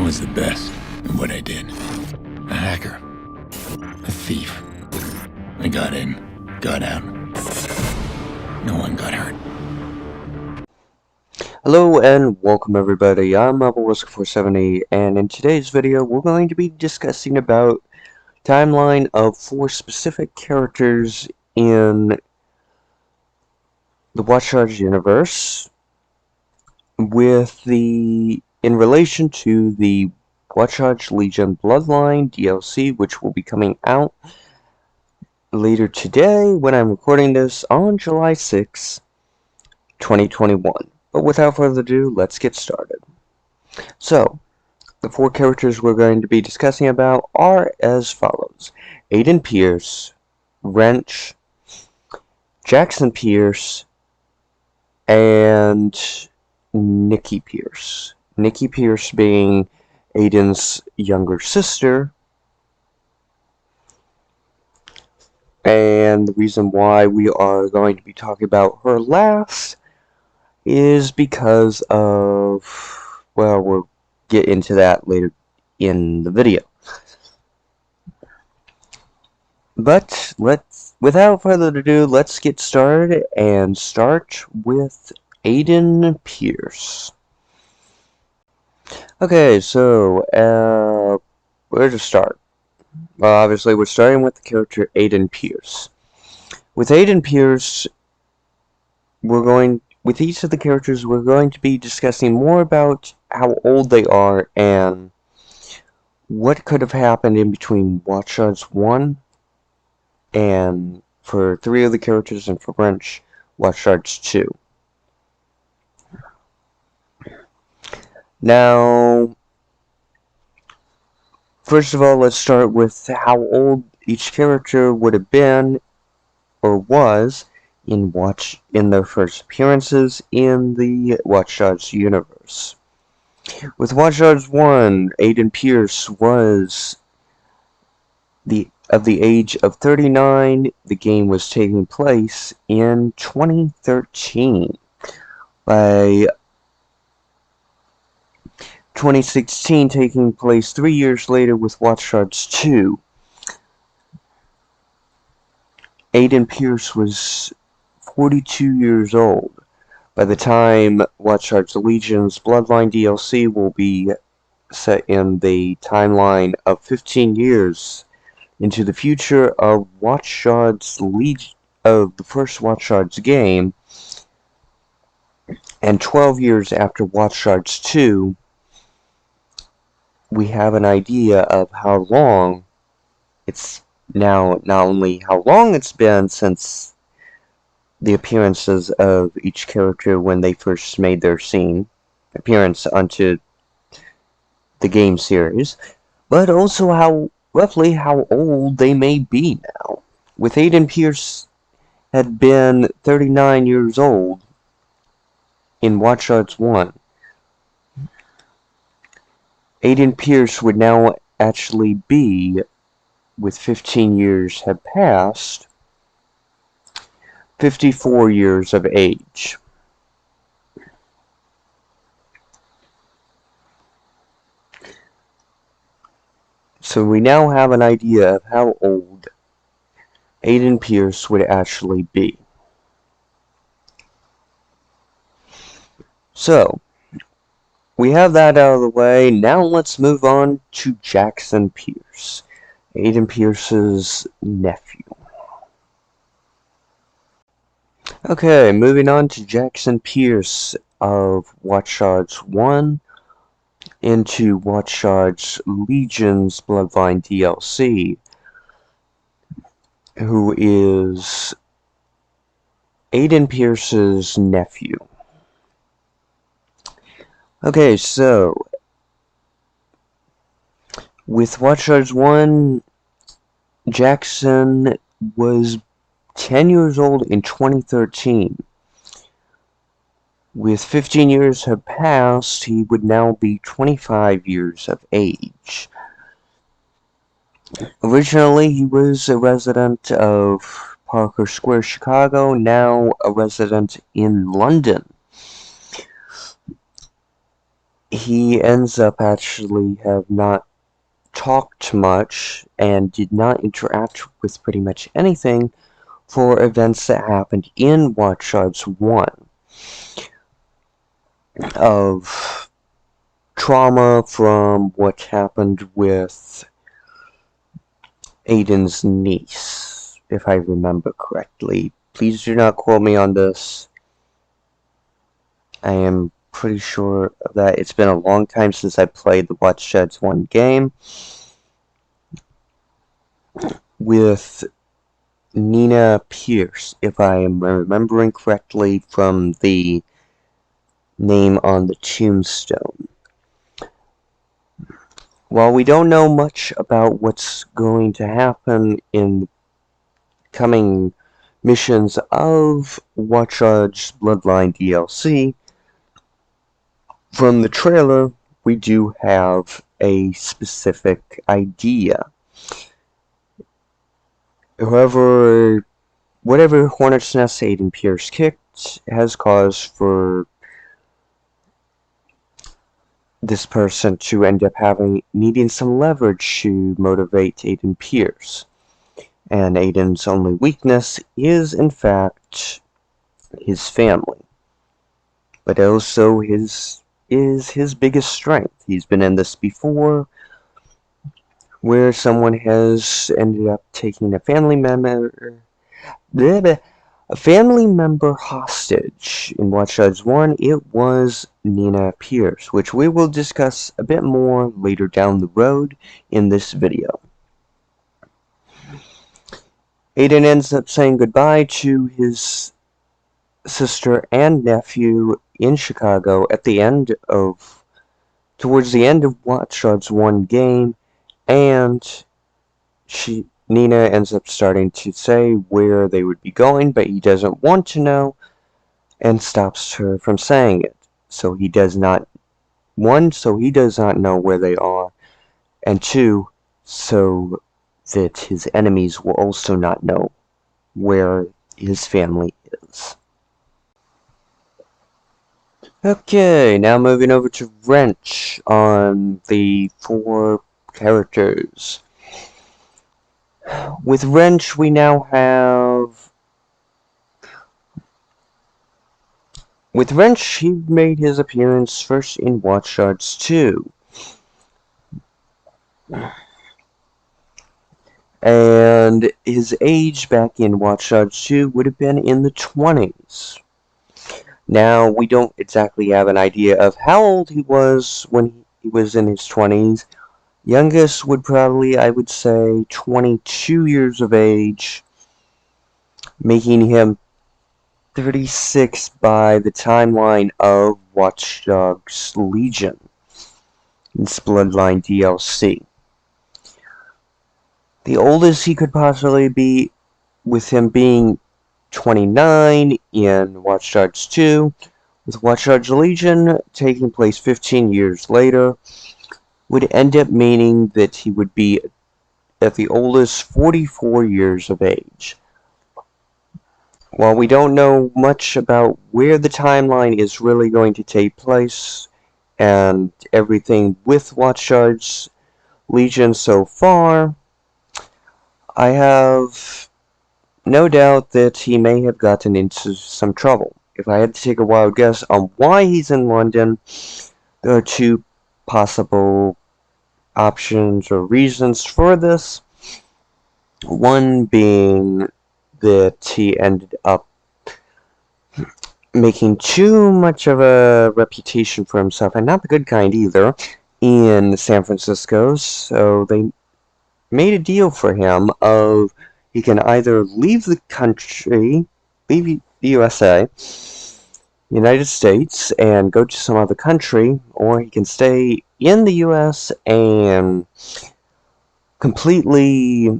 was the best at what I did. A hacker. A thief. I got in, got out. No one got hurt. Hello and welcome everybody, I'm MapleWhisker470, and in today's video we're going to be discussing about timeline of 4 specific characters in the Watch Dogs universe in relation to the Watch Dogs Legion Bloodline DLC, which will be coming out later today when I'm recording this on July 6, 2021. But without further ado, let's get started. So, the 4 characters we're going to be discussing about are as follows: Aiden Pierce, Wrench, Jackson Pierce, and Nikki Pierce. Nikki Pierce being Aiden's younger sister. And the reason why we are going to be talking about her last is because of, well, we'll get into that later in the video. But without further ado, let's get started and start with Aiden Pierce. Okay, so where to start? Well, obviously we're starting with the character Aiden Pierce. With Aiden Pierce, with each of the characters, we're going to be discussing more about how old they are and what could have happened in between Watch Dogs 1 and, for 3 of the characters, and for Wrench, Watch Dogs 2. Now, first of all, let's start with how old each character would have been, or was, in their first appearances in the Watch Dogs universe. With Watch Dogs 1, Aiden Pierce was of the age of 39. The game was taking place in 2013. By 2016, taking place 3 years later with Watch Dogs 2, Aiden Pierce was 42 years old. By the time Watch Dogs Legion's Bloodline DLC will be set in the timeline of 15 years into the future of Watch Dogs of the first Watch Dogs game, and 12 years after Watch Dogs 2, we have an idea of how long it's now, not only how long it's been since the appearances of each character when they first made their appearance onto the game series, but also roughly how old they may be now. With Aiden Pierce had been 39 years old in Watch Dogs 1. Aiden Pierce would now actually be, with 15 years have passed, 54 years of age. So we now have an idea of how old Aiden Pierce would actually be. So, we have that out of the way. Now let's move on to Jackson Pierce, Aiden Pierce's nephew. Okay, moving on to Jackson Pierce of Watch Dogs 1 into Watch Dogs Legion's Bloodline DLC, who is Aiden Pierce's nephew. Okay, so with Watch Dogs 1, Jackson was 10 years old in 2013. With 15 years have passed, he would now be 25 years of age. Originally, he was a resident of Parker Square, Chicago, now a resident in London. he ends up actually have not talked much and did not interact with pretty much anything for events that happened in Watch Dogs 1 of trauma from what happened with Aiden's niece, if I remember correctly. Please do not quote me on this. I am pretty sure of that. It's been a long time since I played the Watch Dogs 1 game with Nina Pierce, if I am remembering correctly from the name on the tombstone. While we don't know much about what's going to happen in coming missions of Watch Dogs Bloodline DLC, from the trailer, we do have a specific idea. However, whatever Hornet's Nest Aiden Pierce kicked has cause for this person to end up needing some leverage to motivate Aiden Pierce. And Aiden's only weakness is, in fact, his family. But also is his biggest strength. He's been in this before, where someone has ended up taking a family member hostage. In Watch Dogs 1, it was Nina Pierce, which we will discuss a bit more later down the road in this video. Aiden ends up saying goodbye to his sister and nephew in Chicago towards the end of Watch Dogs 1 game, and Nina ends up starting to say where they would be going, but he doesn't want to know and stops her from saying it. So he does not know where they are, and 2, so that his enemies will also not know where his family is. Okay, now moving over to Wrench on the 4 characters. With Wrench, we now have... With Wrench, he made his appearance first in Watch Dogs 2. And his age back in Watch Dogs 2 would have been in the 20s. Now, we don't exactly have an idea of how old he was when he was in his 20s. Youngest would probably, I would say, 22 years of age, making him 36 by the timeline of Watch Dogs Legion, its Bloodline DLC. The oldest he could possibly be, with him being 29 in Watch Dogs 2, with Watch Dogs Legion taking place 15 years later, would end up meaning that he would be at the oldest 44 years of age. While we don't know much about where the timeline is really going to take place and everything with Watch Dogs Legion so far, I have no doubt that he may have gotten into some trouble. If I had to take a wild guess on why he's in London, there are 2 possible options or reasons for this. One being that he ended up making too much of a reputation for himself, and not the good kind either, in San Francisco, so they made a deal for him of he can either leave the country, leave the USA, United States, and go to some other country, or he can stay in the US and completely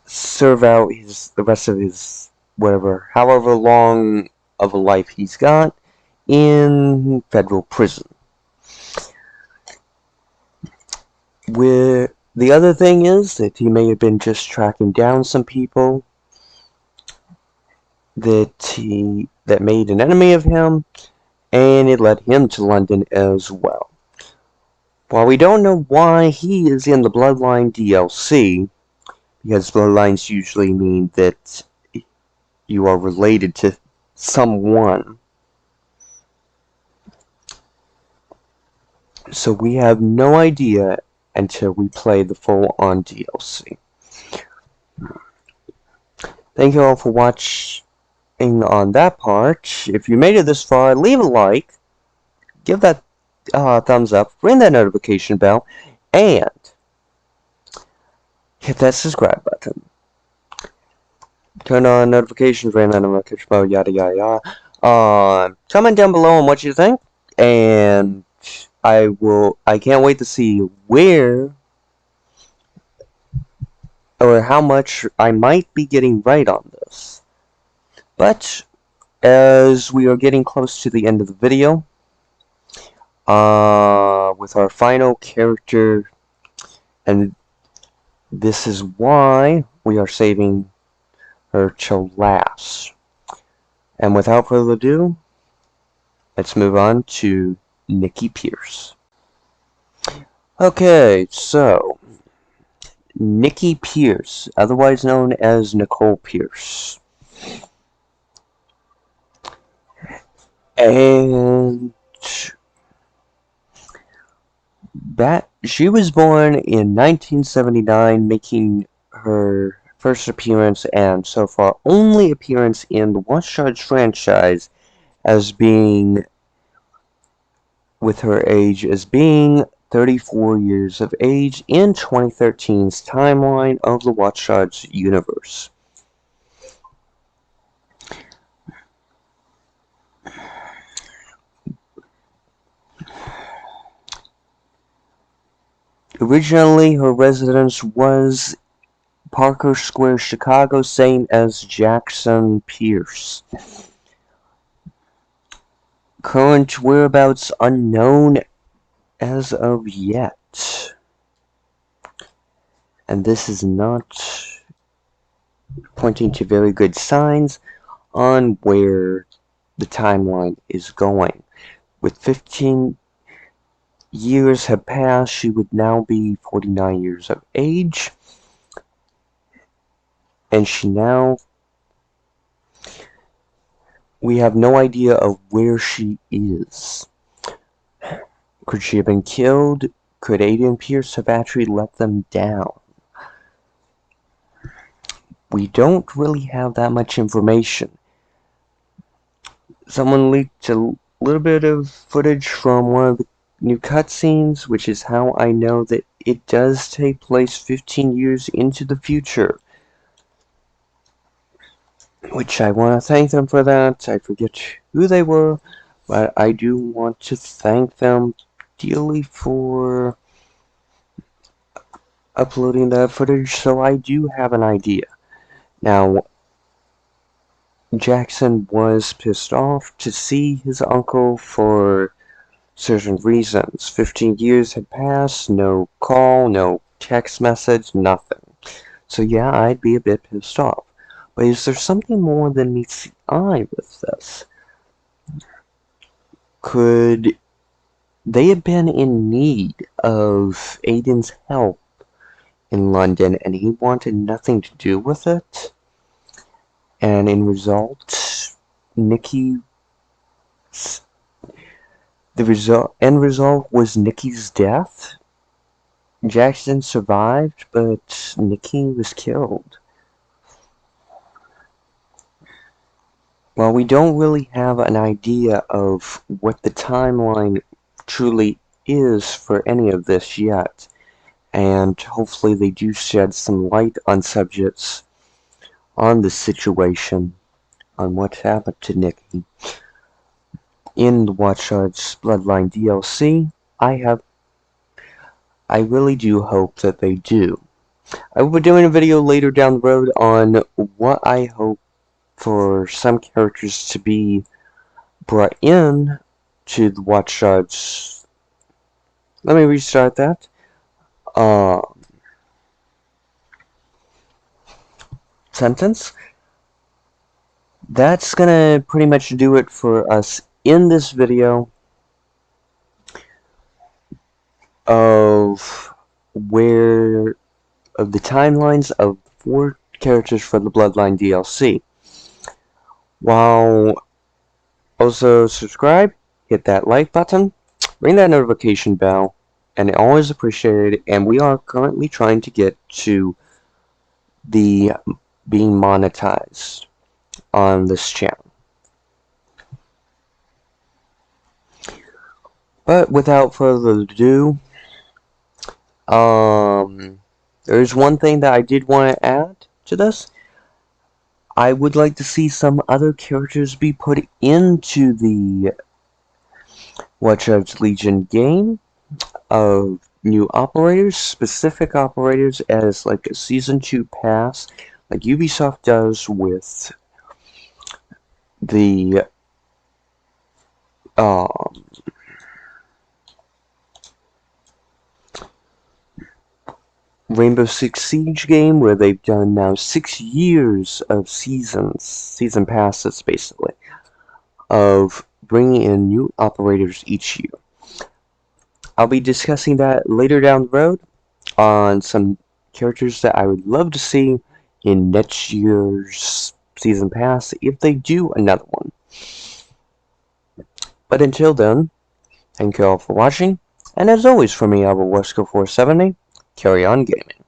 serve out the rest of his however long of a life he's got in federal prison. The other thing is that he may have been just tracking down some people that made an enemy of him, and it led him to London as well. While we don't know why he is in the Bloodline DLC, because bloodlines usually mean that you are related to someone, so we have no idea until we play the full-on DLC. Thank you all for watching on that part. If you made it this far, leave a like, give that thumbs up, ring that notification bell, and hit that subscribe button. Turn on notifications, ring that notification bell, yada yada yada. Comment down below on what you think, and I can't wait to see where or how much I might be getting right on this. But as we are getting close to the end of the video, with our final character, and this is why we are saving her till last. And without further ado, let's move on to Nikki Pierce. Okay, so Nikki Pierce, otherwise known as Nicole Pierce. And she was born in 1979, making her first appearance and so far only appearance in the Watch Dogs franchise as being, with her age as being 34 years of age in 2013's timeline of the Watch Dogs universe. Originally, her residence was Parker Square, Chicago, same as Jackson Pierce. Current whereabouts unknown as of yet. And this is not pointing to very good signs on where the timeline is going. With 15 years have passed, she would now be 49 years of age. And we have no idea of where she is. Could she have been killed? Could Aiden Pierce have actually let them down? We don't really have that much information. Someone leaked a little bit of footage from one of the new cutscenes, which is how I know that it does take place 15 years into the future. Which I want to thank them for that. I forget who they were, but I do want to thank them dearly for uploading that footage, so I do have an idea. Now, Jackson was pissed off to see his uncle for certain reasons. 15 years had passed, no call, no text message, nothing. So yeah, I'd be a bit pissed off. But is there something more than meets the eye with this? Could they have been in need of Aiden's help in London and he wanted nothing to do with it? And in result, end result was Nikki's death. Jackson survived, but Nikki was killed. Well, we don't really have an idea of what the timeline truly is for any of this yet, and hopefully they do shed some light on subjects on the situation, on what happened to Nikki in the Watch Dogs Bloodline DLC. I really do hope that they do. I will be doing a video later down the road on what I hope for some characters to be brought in to the Watch Dogs. Let me restart that. Sentence. That's gonna pretty much do it for us in this video of the timelines of 4 characters for the Bloodline DLC. While also subscribe, hit that like button, ring that notification bell, and I always appreciate it. And we are currently trying to get to the being monetized on this channel. But without further ado, there's one thing that I did want to add to this. I would like to see some other characters be put into the Watch Dogs Legion game of new operators, specific operators as like a Season 2 pass, like Ubisoft does with the Rainbow Six Siege game, where they've done now 6 years of season passes basically, of bringing in new operators each year. I'll be discussing that later down the road on some characters that I would love to see in next year's season pass if they do another one. But until then, thank you all for watching, and as always, for me, Albert Wesco 470, carry on gaming.